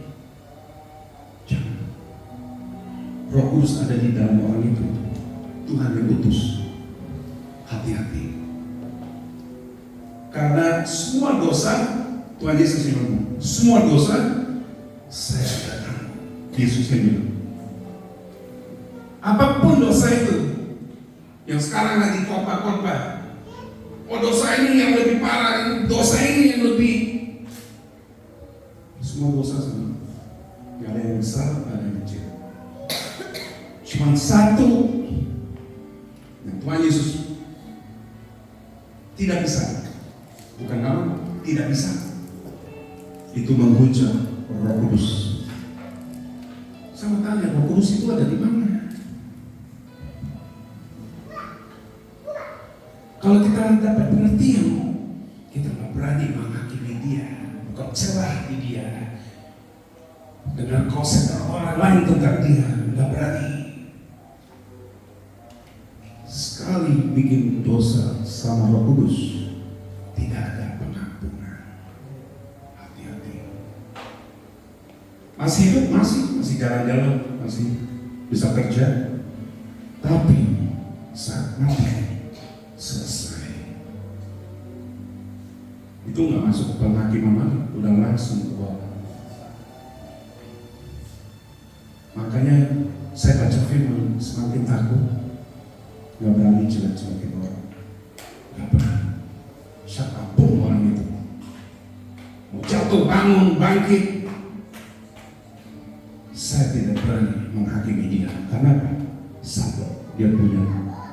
Roh Kudus ada di dalam orang itu. Tuhan yang utus. Hati-hati. Karena semua dosa, Tuhan Yesus yang ngomong, semua dosa saya datang. Yesus yang bilang. Apapun dosa itu yang sekarang lagi khotbah, oh dosa ini yang lebih parah, dosa ini yang lebih, semua dosa sama. Gak ada yang besar, gak ada yang kecil. Cuma satu yang Tuhan Yesus tidak bisa, bukan nama, tidak bisa, itu menghujat Roh Kudus. Saya mau tanya, Roh Kudus itu ada di mana? Kalau kita dapat pengertian, kita nggak berani menghakimi dia, bukan celah di dia, dengan konsep orang lain tentang dia, nggak berani. Sekali bikin dosa sama Roh Kudus, tidak ada pengampun. Masih hidup, masih jalan-jalan, masih bisa kerja. Tapi saat mati selesai. Itu nggak masuk ke penghakiman lagi, udah langsung ke bawah. Makanya saya baca firman semakin takut, nggak berani jelek-jelekin orang, nggak berani. Siapapun orang itu, mau jatuh, bangun, bangkit, saya tidak berani menghakimi dia. Karena apa? Satu, dia punya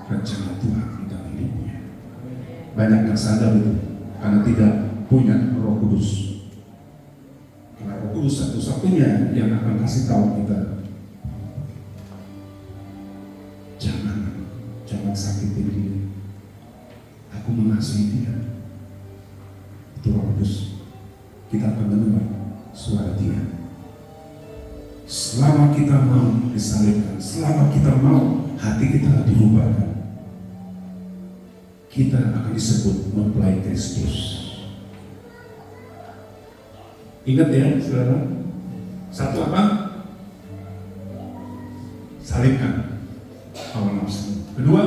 rencana Tuhan di dalam hidupnya. Banyak yang sadar itu karena tidak punya Roh Kudus. Karena Roh Kudus satu-satunya yang akan kasih tahu kita, jangan sakitin dia. Aku mengasihi dia. Itu Roh Kudus. Kita akan mendengar suara dia. Selama kita mau disalibkan, selama kita mau hati kita diubahkan, kita akan disebut mempelai Kristus. Ingat ya, saudara. Satu apa? Salibkan hawa nafsu. Kedua,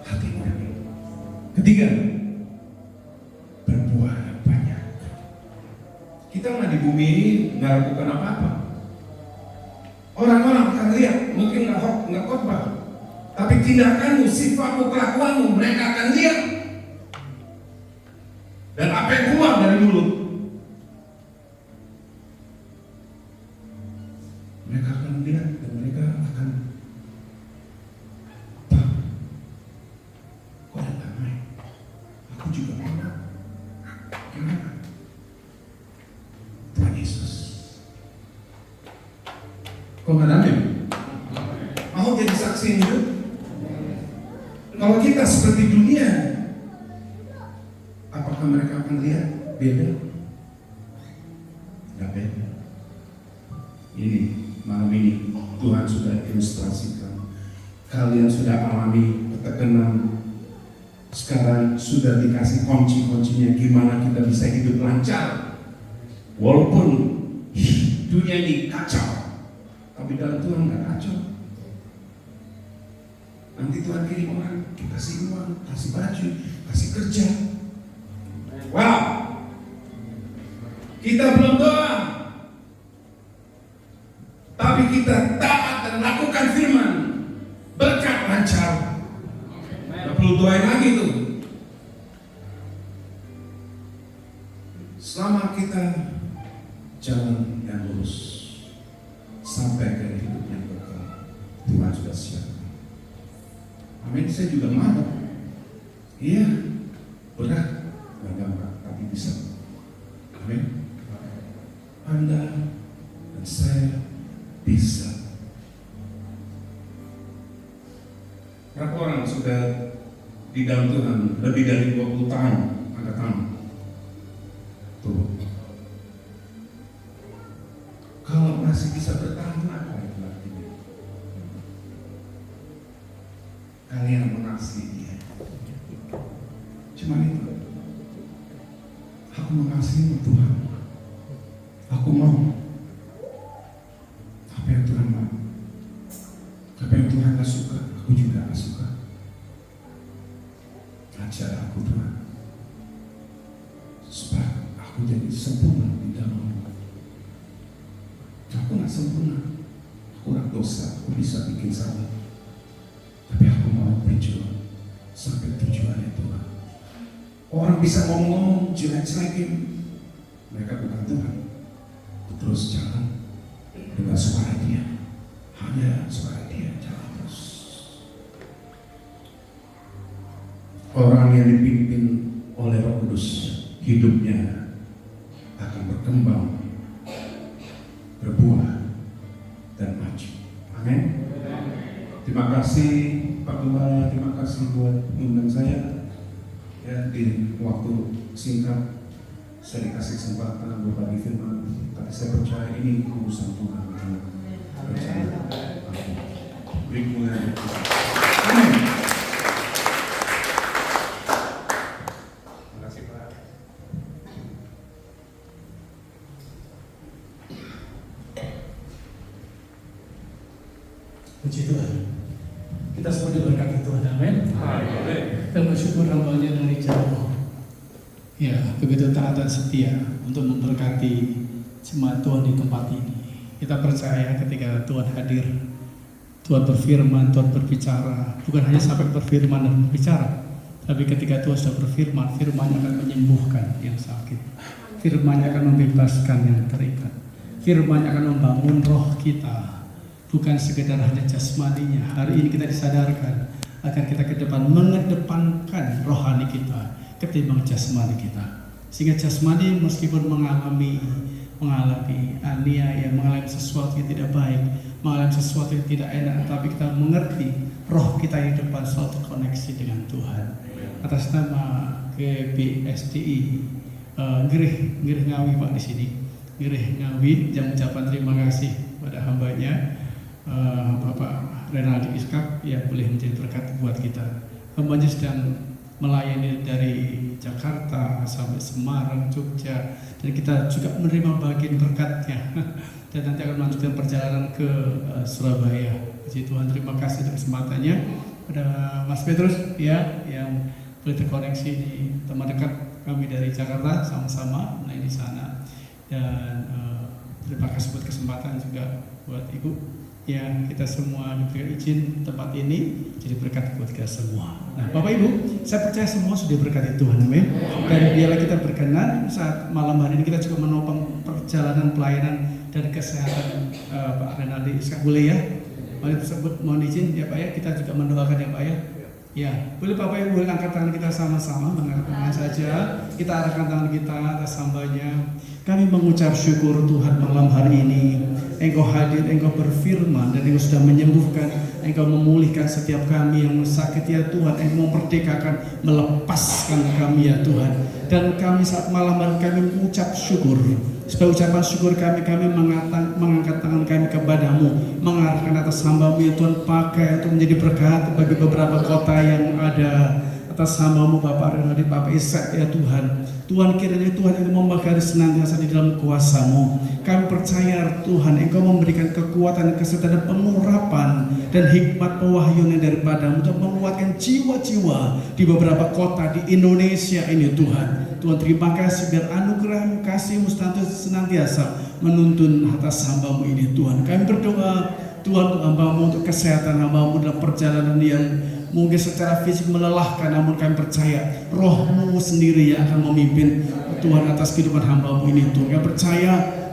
hati murni. Ketiga, berbuah yang banyak. Kita nggak di bumi ini nggak lakukan apa-apa. Orang-orang akan lihat, mungkin nggak khotbah, tapi tindakanmu, sifatmu, kelakuanmu, mereka akan lihat. Dan apa yang keluar dari mulut, mereka akan lihat dan mereka akan tahu. Kok ada damai? Aku juga pernah. Gimana? Tuhan Yesus. Kok nggak damai? Mau jadi saksi hidup? Kalau kita seperti dunia, apakah mereka akan lihat beda? Nggak beda. Ini malam ini Tuhan sudah ilustrasikan. Kalian sudah alami ketegangan. Sekarang sudah dikasih kunci-kuncinya gimana kita bisa hidup lancar. Walaupun dunia ini kacau, tapi dalam Tuhan nggak kacau. Nanti Tuhan kirim orang, kasih uang, kasih baju, kasih kerja. Wow, kita belum doa, tapi kita taat dan lakukan firman, berkat lancar. Nggak perlu doain lagi tuh. Selama kita jalan yang lurus sampai ke hidup yang kekal, Tuhan sudah siap. Amin. Saya juga mau. Iya, berat, nggak gampang, tapi bisa. Amin. Anda dan saya bisa. Berapa orang sudah di dalam Tuhan lebih dari 20 tahun? Angkat tangan. Tuh. Kalau masih bisa bertahan, apa itu artinya? Kalian mengasihi dia. Cuma itu. Aku mengasihi Tuhan. Aku mau apa yang Tuhan mau. Apa yang Tuhan gak suka, aku juga gak suka. Ajar aku Tuhan, supaya aku jadi sempurna di dalam-Mu. Aku gak sempurna, aku orang dosa, aku bisa bikin salah. Tapi aku mau berjuang sampai tujuannya Tuhan. Orang bisa ngomong jelek-jelekin, mereka bukan Tuhan. Terus jalan dengan suara Dia, hanya suara Dia, jalan terus. Orang yang dipimpin oleh Roh Kudus, hidupnya akan berkembang, berbuah, dan maju. Amin. Terima kasih Pak Gembala, terima kasih buat undang saya. Ya, di waktu singkat saya dikasih kesempatan berbagi firman, tapi saya percaya ini urusan Tuhan. Percaya. Berikutnya. Amin. Terima kasih Pak. Puji Tuhan. Kita semua diberkati Tuhan, amin. Kita bersyukur hamba-Nya dari jauh. Ya, begitu taat dan setia untuk memberkati jemaat Tuhan di tempat ini. Kita percaya ketika Tuhan hadir, Tuhan berfirman, Tuhan berbicara. Bukan hanya sampai berfirman dan berbicara, tapi ketika Tuhan sudah berfirman, firman-Nya akan menyembuhkan yang sakit, firman-Nya akan membebaskan yang terikat, firman-Nya akan membangun roh kita. Bukan sekedar hanya jasmaninya. Hari ini kita disadarkan agar kita ke depan mengedepankan rohani kita ketimbang jasmani kita. Sehingga jasmani meskipun mengalami aniaya, mengalami sesuatu yang tidak baik, mengalami sesuatu yang tidak enak, tapi kita mengerti roh kita di depan selalu terkoneksi dengan Tuhan. Atas nama GBSDI Gerih Ngawi Pak di sini, Gerih Ngawi, yang mengucapkan terima kasih pada hamba-Nya Bapak Renaldi Iskak yang boleh menjadi berkat buat kita. Hamba-Nya sedang melayani dari Jakarta sampai Semarang, Jogja, dan kita juga menerima bagian berkatnya dan nanti akan melanjutkan perjalanan ke Surabaya. Puji Tuhan, terima kasih atas kesempatannya pada Mas Petrus ya yang boleh terkoneksi di teman dekat kami dari Jakarta, sama-sama di sana, dan terima kasih buat kesempatan juga buat Ibu. Ya, kita semua diberikan izin tempat ini jadi berkat buat kita semua. Nah, Bapak Ibu, saya percaya semua sudah berkati Tuhan, amin. Dan biarlah kita berkenan saat malam hari ini kita juga menopang perjalanan pelayanan dan kesehatan Pak Renaldi Iskak, boleh ya? Mari tersebut mohon izin ya Pak ya, kita juga mendoakan ya Pak ya. Ya, boleh Bapak Ibu boleh angkat tangan kita sama-sama, mengangkat tangan saja. Kita arahkan tangan kita atas hamba-Nya. Kami mengucap syukur Tuhan malam hari ini. Engkau hadir, Engkau berfirman, dan Engkau sudah menyembuhkan, Engkau memulihkan setiap kami yang sakit ya Tuhan. Engkau memerdekakan, melepaskan kami ya Tuhan. Dan kami saat malam hari kami mengucap syukur. Sebagai ucapan syukur kami mengangkat tangan kami kepadamu, mengarahkan atas hamba-Mu ya Tuhan, pakai untuk menjadi berkat bagi beberapa kota yang ada. Atas hamba-Mu Bapak Renaldi, Bapak Ishak ya Tuhan. Tuhan, kiranya Tuhan Engkau memagari senantiasa di dalam kuasa-Mu. Kami percaya Tuhan Engkau memberikan kekuatan, kesertaan, pengurapan dan hikmat pewahyuan daripada-Mu untuk menguatkan jiwa-jiwa di beberapa kota di Indonesia ini Tuhan. Tuhan, terima kasih biar anugerah-Mu, kasih-Mu senantiasa menuntun atas hamba-Mu ini Tuhan. Kami berdoa Tuhan untuk hamba-Mu, untuk kesehatan hamba-Mu dalam perjalanan yang mungkin secara fisik melelahkan, namun kami percaya Roh-Mu sendiri yang akan memimpin Tuhan atas kehidupan hamba-Mu ini Tuhan. Kami percaya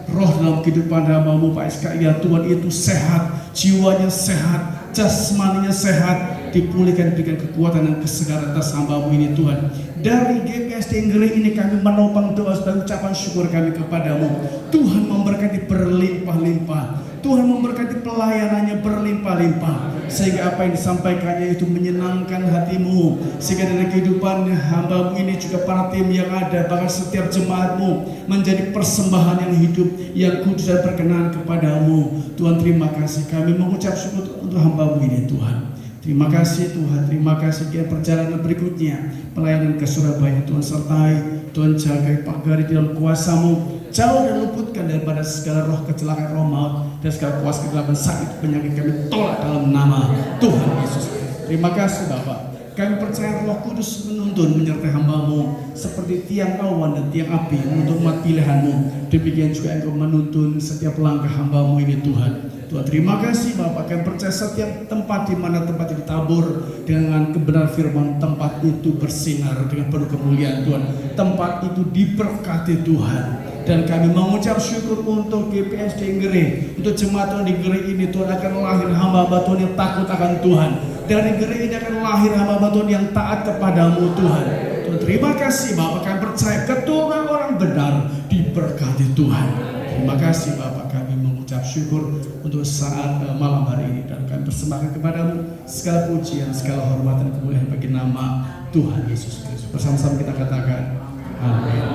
roh dalam kehidupan hamba-Mu Pak Iskak ya Tuhan itu sehat, jiwanya sehat, jasmaninya sehat, dipulihkan, diberikan kekuatan dan kesegaran atas hamba-Mu ini Tuhan. Dari GBSD Gerih ini kami menopang doa sebagai ucapan syukur kami kepadamu. Tuhan memberkati berlimpah-limpah, Tuhan memberkati pelayanannya berlimpah-limpah, sehingga apa yang disampaikannya itu menyenangkan hatimu, sehingga dari kehidupan hamba-Mu ini juga para tim yang ada, bahkan setiap jemaat-Mu menjadi persembahan yang hidup, yang kudus dan berkenan kepadamu. Tuhan, terima kasih, kami mengucap syukur untuk hamba-Mu ini Tuhan. Terima kasih Tuhan, terima kasih di perjalanan berikutnya, pelayanan ke Surabaya Tuhan sertai, Tuhan jaga, pagari di dalam kuasa-Mu, jauh dan luputkan daripada segala roh kecelakaan, roh maut, dan segala kuasa kegelapan, sakit, penyakit kami tolak dalam nama Tuhan Yesus. Terima kasih Bapak. Kami percaya Roh Kudus menuntun menyertai hamba-Mu seperti tiang awan dan tiang api menuntun umat pilihan-Mu. Demikian juga Engkau menuntun setiap langkah hamba-Mu ini Tuhan. Tuhan, terima kasih Bapak. Kami percaya setiap tempat di mana tempat itu ditabur dengan kebenaran firman, tempat itu bersinar dengan penuh kemuliaan Tuhan. Tempat itu diberkati Tuhan. Dan kami mengucap syukur untuk GBSD Gerih, untuk jemaat Tuhan di Gerih ini Tuhan, akan lahir hamba-hamba Tuhan yang takut akan Tuhan. Dari Gerih ini akan lahir hamba-hamba Tuhan yang taat kepadamu Tuhan. Tuhan, terima kasih Bapak. Kami percaya keturunan orang benar diberkati Tuhan. Terima kasih Bapak. Kami mengucap syukur untuk saat malam hari ini, dan kami persembahkan kepadamu segala pujian, segala hormat dan kemuliaan bagi nama Tuhan Yesus Kristus. Bersama-sama kita katakan amin.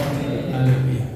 Haleluya.